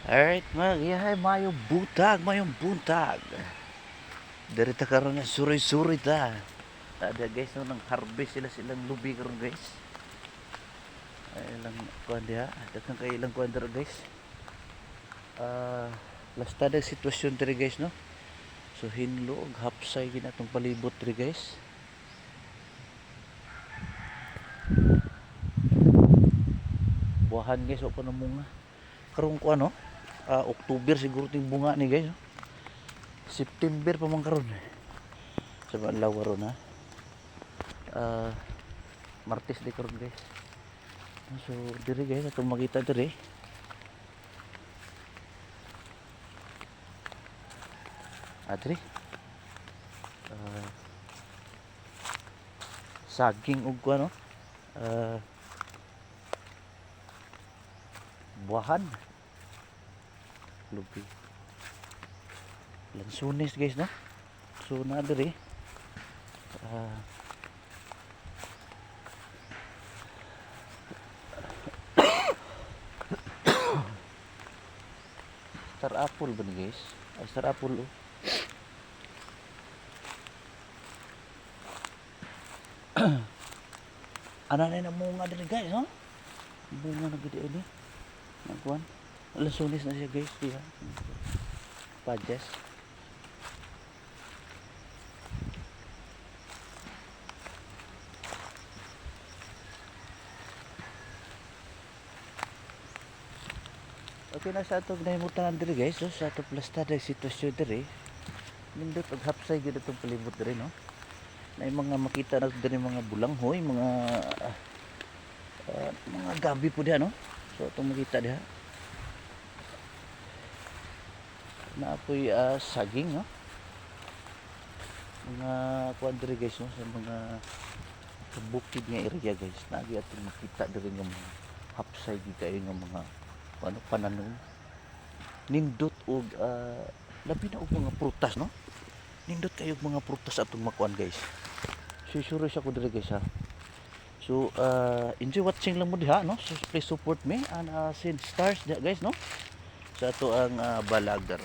Alright, magyahay mayong buntag. Dirita karon na suri-suri ta. Ada guys, no, nang harvest silang lubi karon guys. Ay lang kuan diha, daghang kay ilang kuan dira guys. Lasta dag sitwasyon diri guys, no. So hinlo og hapsay gid atong palibot diri guys. Buwahan guys, o pa na munga. Karon ko ano, October siguro ting bunga ni guys, no? September pa man karon. Sa banlaw karon ha. Martes di karon guys. So diri guys atong makita diri. Diri. Saging ug ano? Buwahan. Lubi. Lansunis guys, no? So na diri. Star apple ba ni guys? Star apple oh. Ana na munga diri guys, no? Bunga na gid ini. Nagkuan. Lansunis na siya guys, diha. Pajes. Okay na sa atong nahimutan diri guys, so sa atong plasta diri sitwasyon diri. Nindot og hapsay gyud atong palibot diri, no. Na mga makita na diri mga bulanghoy, mga gabi po diha, no. So atong makita diha. Naapoy saging, no. Mga kuan diri guys, no, sa mga bukid nga area guys. Naagi atong makita diri nga mga hapsay gyud kayo nga mga pananom. Nindot og labi na og mga prutas, no. Nindot kayo og mga prutas atong makuan guys. Sure siya ko diri guys ha. So enjoy watching lang mo diha, no. So please support me and send stars diha guys, no. Sa ato ang balagar.